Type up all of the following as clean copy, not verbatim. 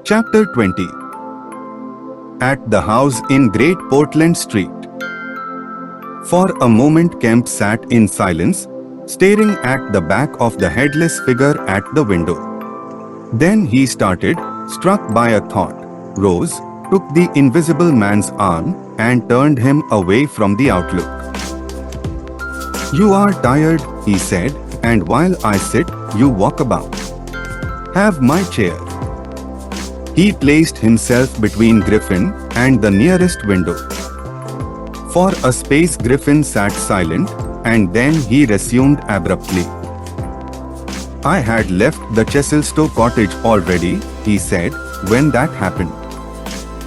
Chapter 20. At the house in Great Portland Street. For a moment Kemp sat in silence, staring at the back of the headless figure at the window. Then he started, struck by a thought, rose, took the invisible man's arm, and turned him away from the outlook. "You are tired," he said, "and while I sit, you walk about. Have my chair." He placed himself between Griffin and the nearest window. For a space Griffin sat silent, and then he resumed abruptly. "I had left the Chesilstowe cottage already," he said, "when that happened.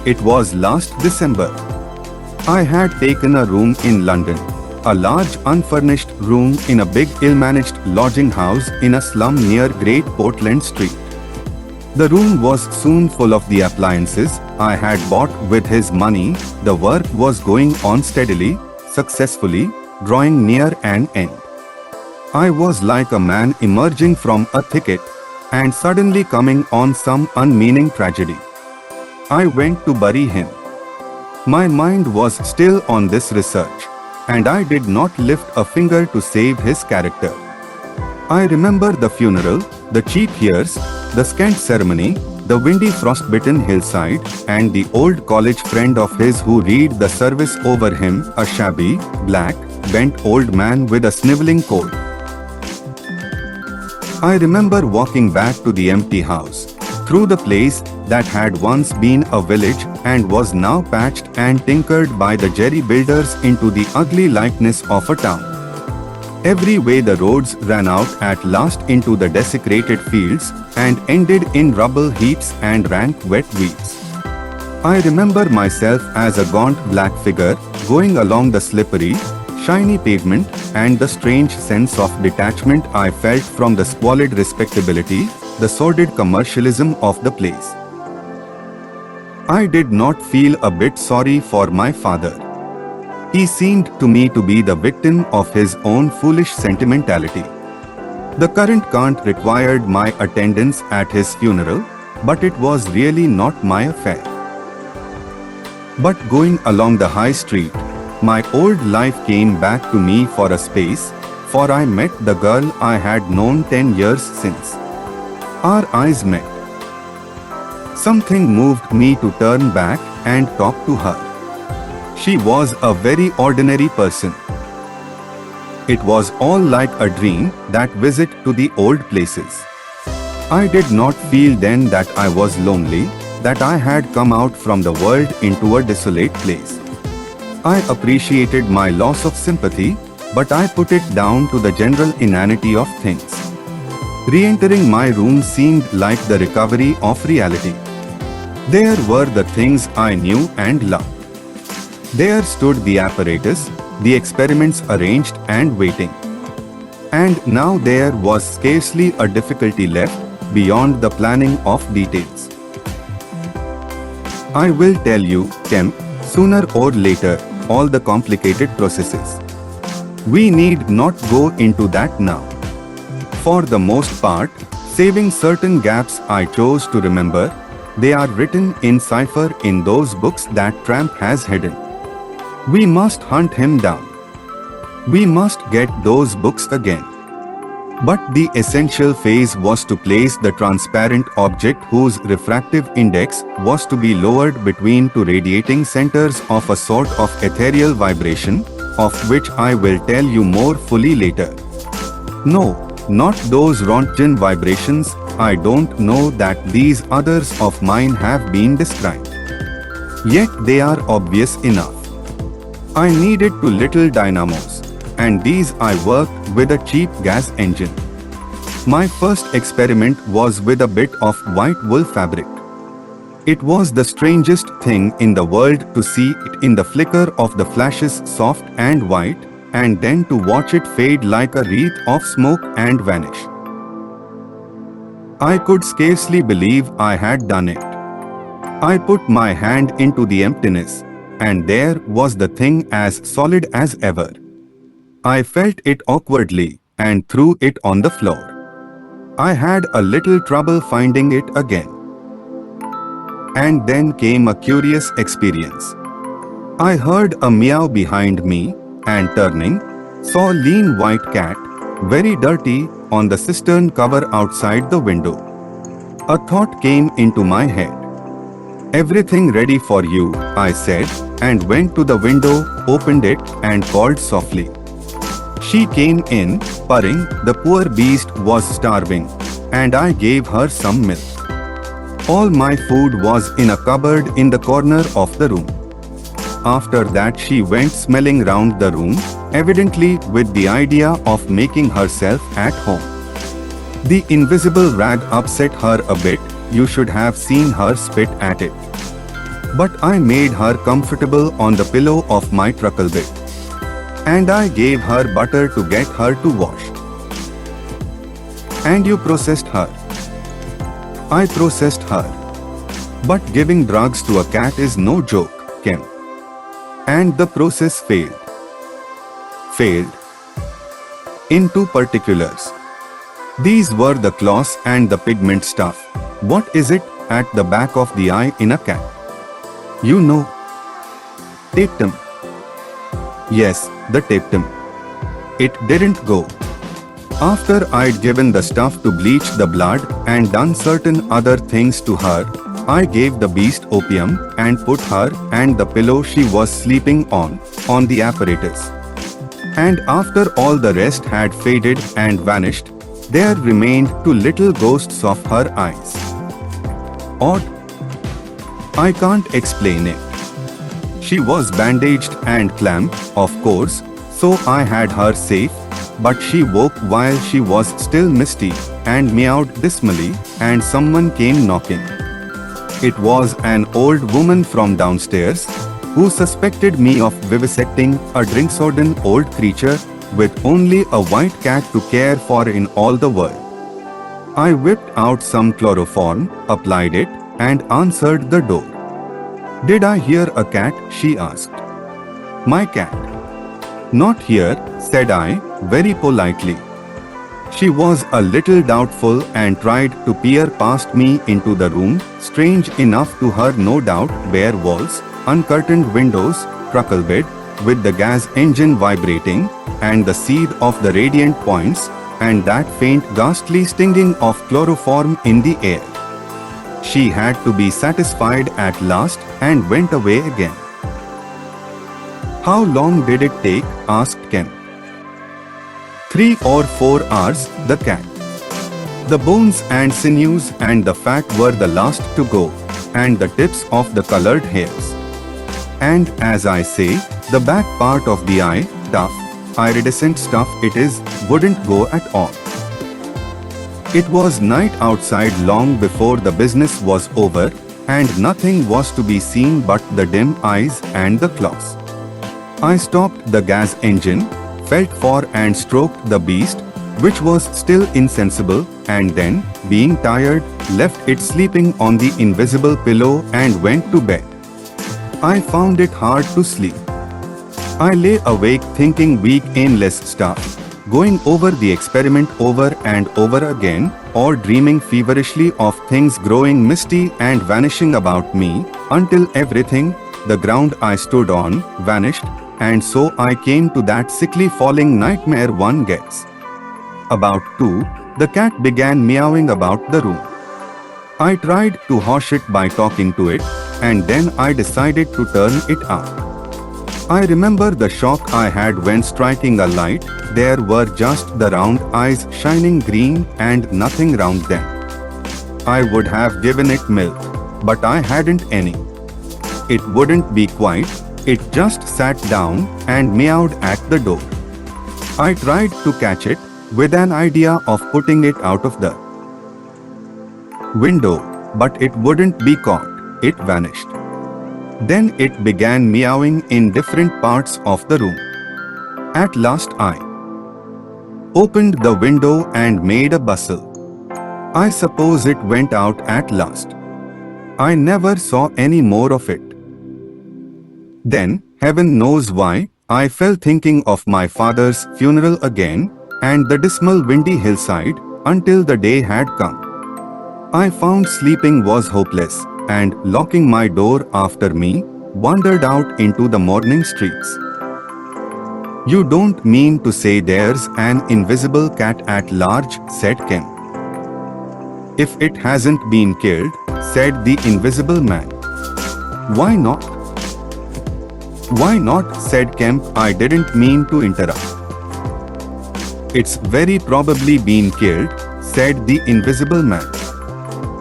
It was last December. I had taken a room in London, a large unfurnished room in a big ill-managed lodging house in a slum near Great Portland Street. The room was soon full of the appliances I had bought with his money. The work was going on steadily, successfully, drawing near an end. I was like a man emerging from a thicket and suddenly coming on some unmeaning tragedy. I went to bury him. My mind was still on this research, and I did not lift a finger to save his character. I remember the funeral, the cheap hearse, the scant ceremony, the windy frost-bitten hillside, and the old college friend of his who read the service over him, a shabby, black, bent old man with a sniveling cold. I remember walking back to the empty house, through the place that had once been a village and was now patched and tinkered by the jerry builders into the ugly likeness of a town. Every way the roads ran out at last into the desecrated fields and ended in rubble heaps and rank wet weeds. I remember myself as a gaunt black figure going along the slippery, shiny pavement, and the strange sense of detachment I felt from the squalid respectability, the sordid commercialism of the place. I did not feel a bit sorry for my father. He seemed to me to be the victim of his own foolish sentimentality. The current can't required my attendance at his funeral, but it was really not my affair. But going along the high street, my old life came back to me for a space, for I met the girl I had known 10 years since. Our eyes met. Something moved me to turn back and talk to her. She was a very ordinary person. It was all like a dream, that visit to the old places. I did not feel then that I was lonely, that I had come out from the world into a desolate place. I appreciated my loss of sympathy, but I put it down to the general inanity of things. Re-entering my room seemed like the recovery of reality. There were the things I knew and loved. There stood the apparatus, the experiments arranged and waiting. And now there was scarcely a difficulty left beyond the planning of details. I will tell you, Kemp, sooner or later, all the complicated processes. We need not go into that now. For the most part, saving certain gaps I chose to remember, they are written in cipher in those books that Tramp has hidden. We must hunt him down. We must get those books again. But the essential phase was to place the transparent object whose refractive index was to be lowered between two radiating centers of a sort of ethereal vibration, of which I will tell you more fully later. No, not those Rontgen vibrations. I don't know that these others of mine have been described. Yet they are obvious enough. I needed two little dynamos, and these I worked with a cheap gas engine. My first experiment was with a bit of white wool fabric. It was the strangest thing in the world to see it in the flicker of the flashes soft and white, and then to watch it fade like a wreath of smoke and vanish. I could scarcely believe I had done it. I put my hand into the emptiness, and there was the thing as solid as ever. I felt it awkwardly and threw it on the floor. I had a little trouble finding it again. And then came a curious experience. I heard a meow behind me and turning, saw a lean white cat, very dirty, on the cistern cover outside the window. A thought came into my head. Everything ready for you, I said, and went to the window, opened it, and called softly. She came in, purring. The poor beast was starving, and I gave her some milk. All my food was in a cupboard in the corner of the room. After that she went smelling round the room, evidently with the idea of making herself at home. The invisible rag upset her a bit, you should have seen her spit at it. But I made her comfortable on the pillow of my truckle bed. And I gave her butter to get her to wash. And you processed her. I processed her. But giving drugs to a cat is no joke, Kim. And the process failed. Failed. In two particulars. These were the claws and the pigment stuff. What is it at the back of the eye in a cat? You know. Tapetum. Yes, the tapetum. It didn't go. After I'd given the stuff to bleach the blood and done certain other things to her, I gave the beast opium and put her and the pillow she was sleeping on the apparatus. And after all the rest had faded and vanished, there remained two little ghosts of her eyes. Odd. I can't explain it. She was bandaged and clamped, of course, so I had her safe, but she woke while she was still misty and meowed dismally, and someone came knocking. It was an old woman from downstairs who suspected me of vivisecting a drink-sodden old creature with only a white cat to care for in all the world. I whipped out some chloroform, applied it, and answered the door. Did I hear a cat? She asked. My cat. Not here, said I, very politely. She was a little doubtful and tried to peer past me into the room, strange enough to her no doubt, bare walls, uncurtained windows, truckle bed, with the gas engine vibrating, and the seethe of the radiant points, and that faint ghastly stinging of chloroform in the air. She had to be satisfied at last and went away again. How long did it take? Asked Ken. 3 or 4 hours, the cat. The bones and sinews and the fat were the last to go, and the tips of the colored hairs. And as I say, the back part of the eye, tough, iridescent stuff it is, wouldn't go at all. It was night outside long before the business was over, and nothing was to be seen but the dim eyes and the claws. I stopped the gas engine, felt for and stroked the beast, which was still insensible, and then, being tired, left it sleeping on the invisible pillow and went to bed. I found it hard to sleep. I lay awake thinking weak, aimless stuff, going over the experiment over and over again, or dreaming feverishly of things growing misty and vanishing about me, until everything, the ground I stood on, vanished, and so I came to that sickly falling nightmare one gets. About 2, the cat began meowing about the room. I tried to hush it by talking to it, and then I decided to turn it out. I remember the shock I had when striking a light. There were just the round eyes shining green and nothing round them. I would have given it milk, but I hadn't any. It wouldn't be quiet, it just sat down and meowed at the door. I tried to catch it, with an idea of putting it out of the window, but it wouldn't be caught, it vanished. Then it began meowing in different parts of the room. At last I opened the window and made a bustle. I suppose it went out at last. I never saw any more of it. Then, heaven knows why, I fell thinking of my father's funeral again, and the dismal windy hillside, until the day had come. I found sleeping was hopeless, and locking my door after me, wandered out into the morning streets. You don't mean to say there's an invisible cat at large, said Kemp. If it hasn't been killed, said the invisible man. Why not? Why not, said Kemp. I didn't mean to interrupt. It's very probably been killed, said the invisible man.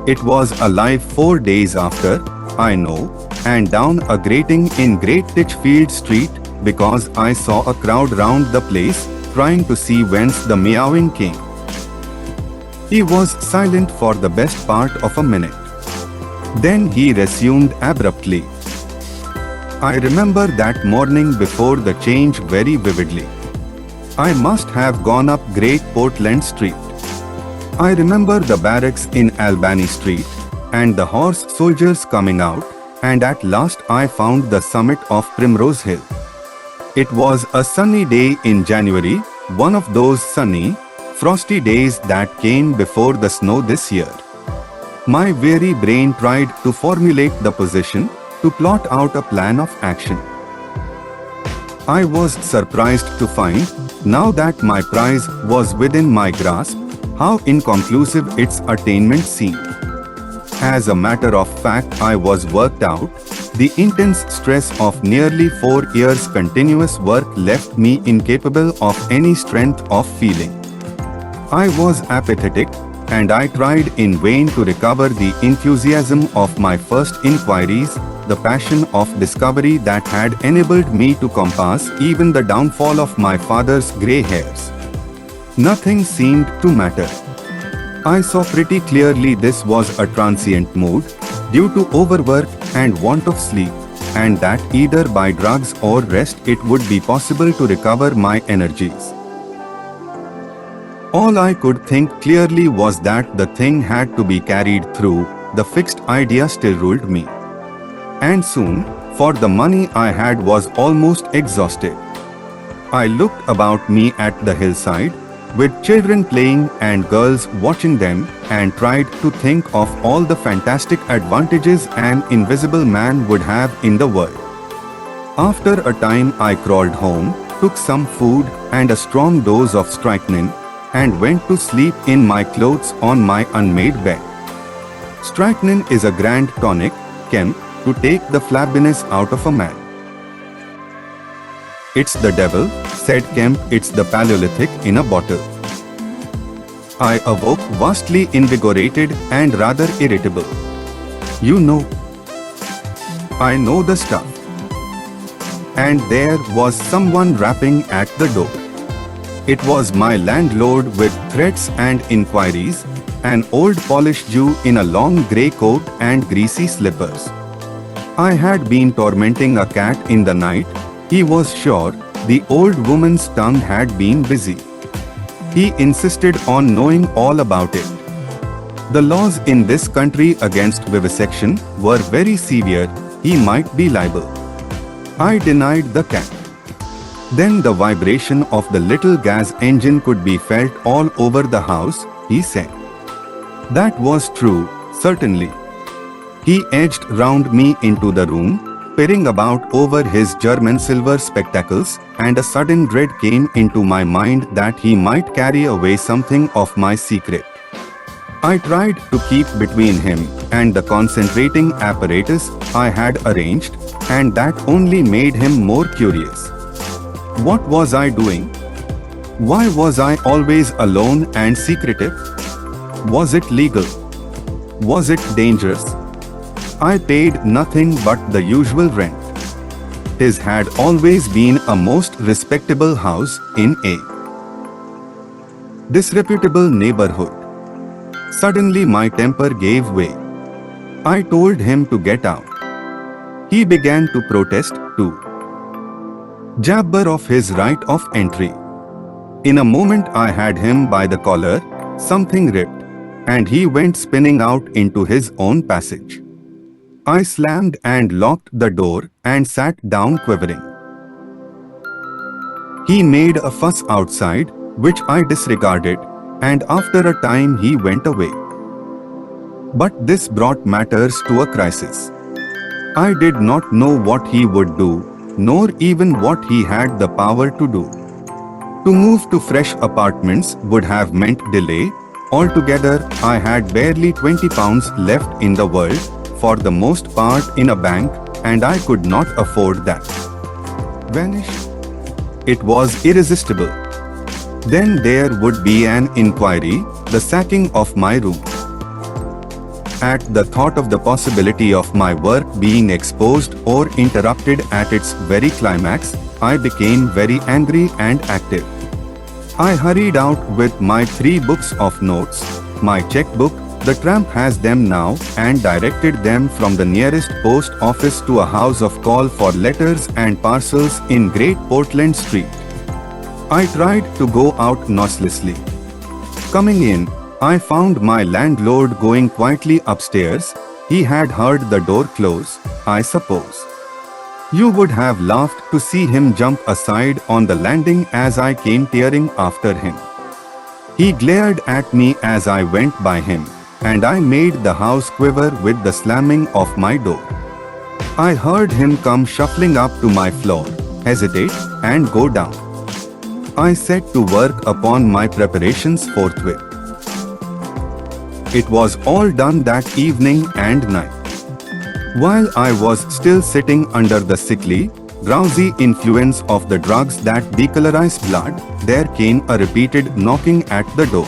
It was alive 4 days after, I know, and down a grating in Great Titchfield Street, because I saw a crowd round the place, trying to see whence the meowing came. He was silent for the best part of a minute. Then he resumed abruptly. I remember that morning before the change very vividly. I must have gone up Great Portland Street. I remember the barracks in Albany Street, and the horse soldiers coming out, and at last I found the summit of Primrose Hill. It was a sunny day in January, one of those sunny, frosty days that came before the snow this year. My weary brain tried to formulate the position, to plot out a plan of action. I was surprised to find, now that my prize was within my grasp, how inconclusive its attainment seemed. As a matter of fact, I was worked out. The intense stress of nearly 4 years' continuous work left me incapable of any strength of feeling. I was apathetic, and I tried in vain to recover the enthusiasm of my first inquiries, the passion of discovery that had enabled me to compass even the downfall of my father's grey hairs. Nothing seemed to matter. I saw pretty clearly this was a transient mood, due to overwork and want of sleep, and that either by drugs or rest it would be possible to recover my energies. All I could think clearly was that the thing had to be carried through. The fixed idea still ruled me. And soon, for the money I had was almost exhausted. I looked about me at the hillside, with children playing and girls watching them, and tried to think of all the fantastic advantages an invisible man would have in the world. After a time I crawled home, took some food and a strong dose of strychnine, and went to sleep in my clothes on my unmade bed. Strychnine is a grand tonic, Kemp, to take the flabbiness out of a man. It's the devil, said Kemp. It's the Paleolithic in a bottle. I awoke vastly invigorated and rather irritable. You know. I know the stuff. And there was someone rapping at the door. It was my landlord with threats and inquiries, an old polished Jew in a long grey coat and greasy slippers. I had been tormenting a cat in the night. He was sure the old woman's tongue had been busy. He insisted on knowing all about it. The laws in this country against vivisection were very severe. He might be liable. I denied the cat. Then the vibration of the little gas engine could be felt all over the house, he said. That was true, certainly. He edged round me into the room, peering about over his German silver spectacles, and a sudden dread came into my mind that he might carry away something of my secret. I tried to keep between him and the concentrating apparatus I had arranged, and that only made him more curious. What was I doing? Why was I always alone and secretive? Was it legal? Was it dangerous? I paid nothing but the usual rent. His had always been a most respectable house in a disreputable neighborhood. Suddenly my temper gave way. I told him to get out. He began to protest too. Jabber of his right of entry. In a moment I had him by the collar, something ripped, and he went spinning out into his own passage. I slammed and locked the door and sat down quivering. He made a fuss outside, which I disregarded. and after a time he went away. But this brought matters to a crisis. I did not know what he would do, nor even what he had the power to do. To move to fresh apartments would have meant delay. Altogether, I had barely 20 pounds left in the world, for the most part in a bank, and I could not afford that. Vanish? It was irresistible. Then there would be an inquiry, the sacking of my room. At the thought of the possibility of my work being exposed or interrupted at its very climax, I became very angry and active. I hurried out with my 3 books of notes, my checkbook, the tramp has them now, and directed them from the nearest post office to a house of call for letters and parcels in Great Portland Street. I tried to go out noiselessly. Coming in, I found my landlord going quietly upstairs. He had heard the door close, I suppose. You would have laughed to see him jump aside on the landing as I came tearing after him. He glared at me as I went by him, and I made the house quiver with the slamming of my door. I heard him come shuffling up to my floor, hesitate, and go down. I set to work upon my preparations forthwith. It was all done that evening and night. While I was still sitting under the sickly, drowsy influence of the drugs that decolorize blood, there came a repeated knocking at the door.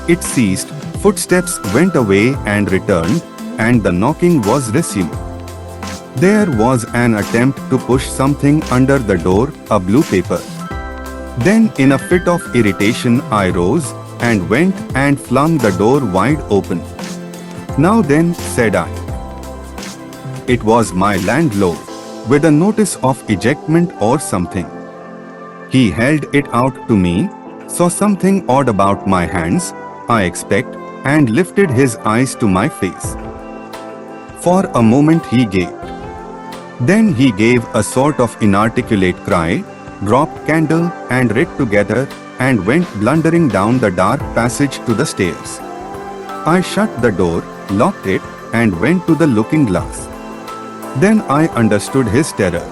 It ceased, footsteps went away and returned, and the knocking was resumed. There was an attempt to push something under the door, a blue paper. Then in a fit of irritation I rose and went and flung the door wide open. Now then, said I. It was my landlord, with a notice of ejectment or something. He held it out to me, saw something odd about my hands, I expect, and lifted his eyes to my face. For a moment he gaped. Then he gave a sort of inarticulate cry, dropped candle and writ together, and went blundering down the dark passage to the stairs. I shut the door, locked it, and went to the looking glass. Then I understood his terror.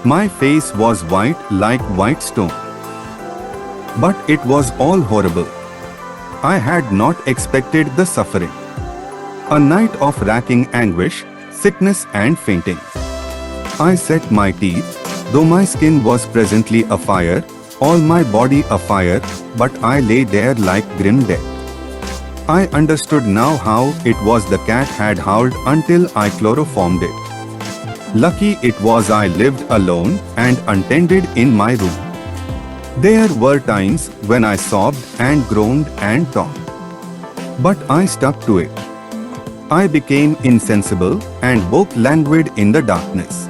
My face was white like white stone. But it was all horrible. I had not expected the suffering. A night of racking anguish, sickness and fainting. I set my teeth, though my skin was presently afire, all my body afire, but I lay there like grim death. I understood now how it was the cat had howled until I chloroformed it. Lucky it was I lived alone and untended in my room. There were times when I sobbed and groaned and talked. But I stuck to it. I became insensible and woke languid in the darkness.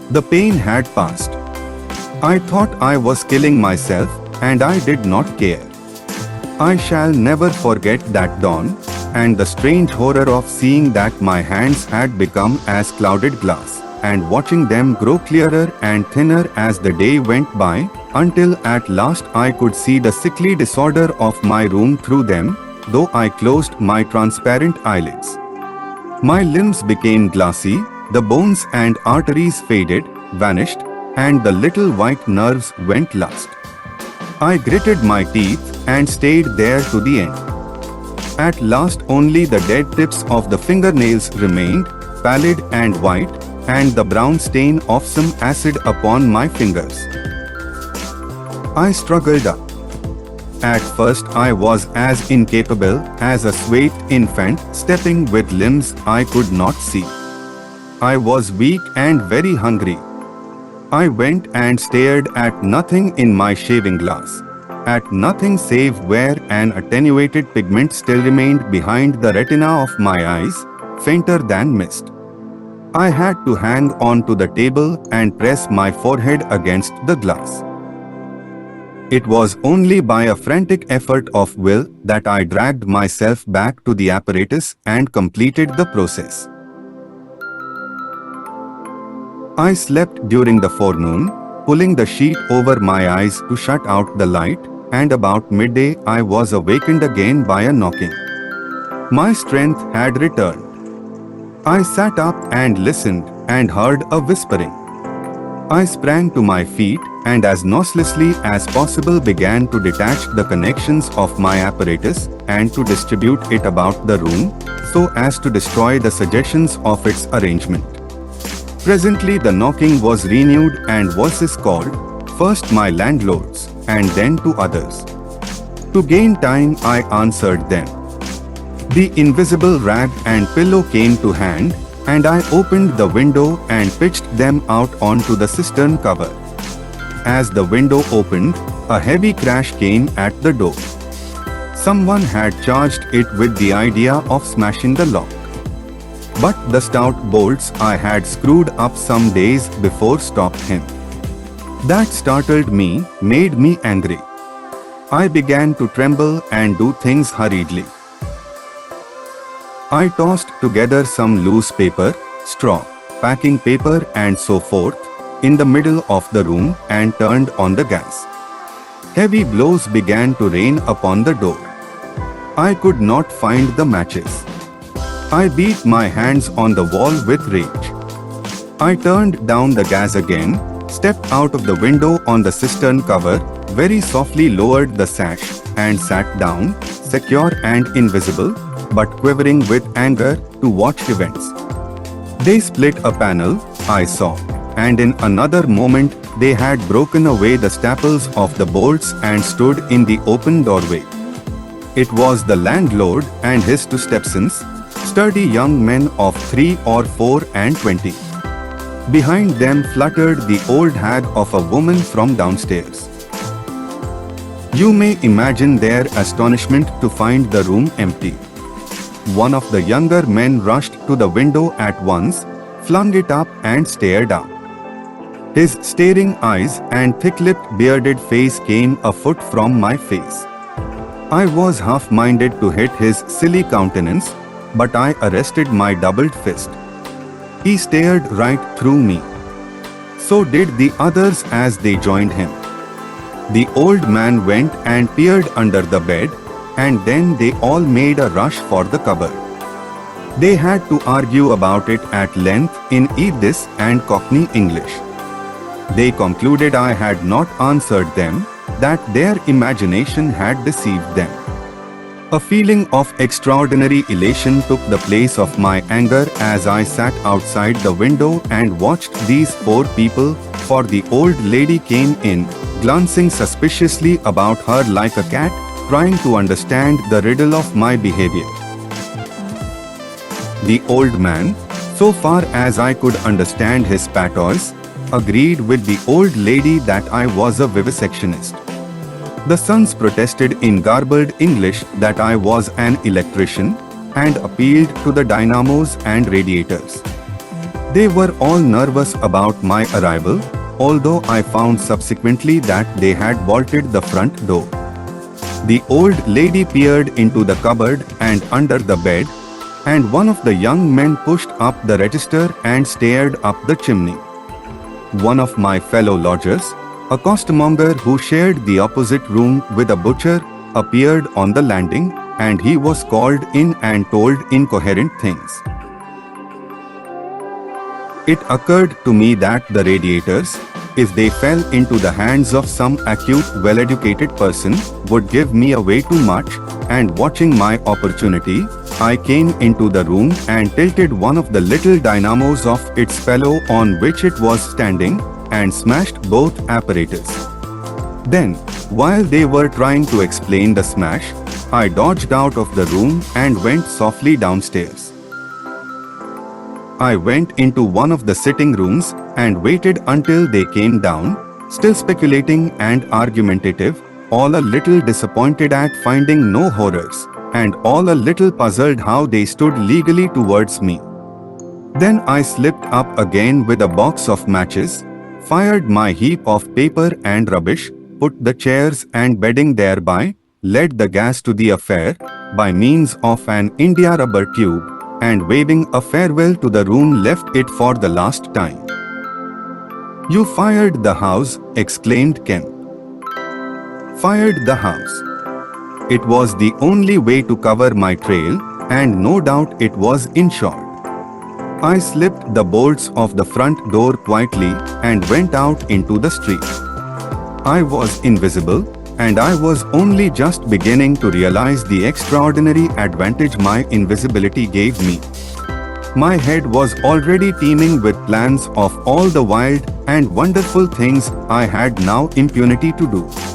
The pain had passed. I thought I was killing myself, and I did not care. I shall never forget that dawn, and the strange horror of seeing that my hands had become as clouded glass, and watching them grow clearer and thinner as the day went by, until at last I could see the sickly disorder of my room through them, though I closed my transparent eyelids. My limbs became glassy, the bones and arteries faded, vanished, and the little white nerves went last. I gritted my teeth and stayed there to the end. At last only the dead tips of the fingernails remained, pallid and white, and the brown stain of some acid upon my fingers. I struggled up. At first I was as incapable as a swathed infant stepping with limbs I could not see. I was weak and very hungry. I went and stared at nothing in my shaving glass, at nothing save where an attenuated pigment still remained behind the retina of my eyes, fainter than mist. I had to hang on to the table and press my forehead against the glass. It was only by a frantic effort of will that I dragged myself back to the apparatus and completed the process. I slept during the forenoon, pulling the sheet over my eyes to shut out the light, and about midday I was awakened again by a knocking. My strength had returned. I sat up and listened and heard a whispering. I sprang to my feet and as noiselessly as possible began to detach the connections of my apparatus and to distribute it about the room so as to destroy the suggestions of its arrangement. Presently the knocking was renewed and voices called, first my landlord's and then to others. To gain time I answered them. The invisible rag and pillow came to hand, and I opened the window and pitched them out onto the cistern cover. As the window opened, a heavy crash came at the door. Someone had charged it with the idea of smashing the lock. But the stout bolts I had screwed up some days before stopped him. That startled me, made me angry. I began to tremble and do things hurriedly. I tossed together some loose paper, straw, packing paper and so forth, in the middle of the room and turned on the gas. Heavy blows began to rain upon the door. I could not find the matches. I beat my hands on the wall with rage. I turned down the gas again, stepped out of the window on the cistern cover, very softly lowered the sash, and sat down, secure and invisible, but quivering with anger, to watch events. They split a panel, I saw, and in another moment they had broken away the staples of the bolts and stood in the open doorway. It was the landlord and his two stepsons, sturdy young men of 3 or 4 and 20. Behind them fluttered the old hag of a woman from downstairs. You may imagine their astonishment to find the room empty. One of the younger men rushed to the window at once, flung it up and stared out. His staring eyes and thick-lipped bearded face came a foot from my face. I was half-minded to hit his silly countenance, but I arrested my doubled fist. He stared right through me. So did the others as they joined him. The old man went and peered under the bed, and then they all made a rush for the cupboard. They had to argue about it at length in Yiddish and Cockney English. They concluded I had not answered them, that their imagination had deceived them. A feeling of extraordinary elation took the place of my anger as I sat outside the window and watched these 4 people, for the old lady came in, glancing suspiciously about her like a cat, trying to understand the riddle of my behavior. The old man, so far as I could understand his patois, agreed with the old lady that I was a vivisectionist. The sons protested in garbled English that I was an electrician and appealed to the dynamos and radiators. They were all nervous about my arrival, although I found subsequently that they had bolted the front door. The old lady peered into the cupboard and under the bed, and one of the young men pushed up the register and stared up the chimney. One of my fellow lodgers, a costermonger who shared the opposite room with a butcher, appeared on the landing, and he was called in and told incoherent things. It occurred to me that the radiators, if they fell into the hands of some acute, well-educated person, would give me away too much, and watching my opportunity, I came into the room and tilted one of the little dynamos of its fellow on which it was standing, and smashed both apparatus. Then, while they were trying to explain the smash, I dodged out of the room and went softly downstairs. I went into one of the sitting rooms and waited until they came down, still speculating and argumentative, all a little disappointed at finding no horrors, and all a little puzzled how they stood legally towards me. Then I slipped up again with a box of matches, fired my heap of paper and rubbish, put the chairs and bedding thereby, led the gas to the affair, by means of an India rubber tube, and waving a farewell to the room left it for the last time. "You fired the house," exclaimed Kemp. fired the house. It was the only way to cover my trail, and no doubt it was insured. I slipped the bolts of the front door quietly and went out into the street. I was invisible, and I was only just beginning to realize the extraordinary advantage my invisibility gave me. My head was already teeming with plans of all the wild and wonderful things I had now impunity to do.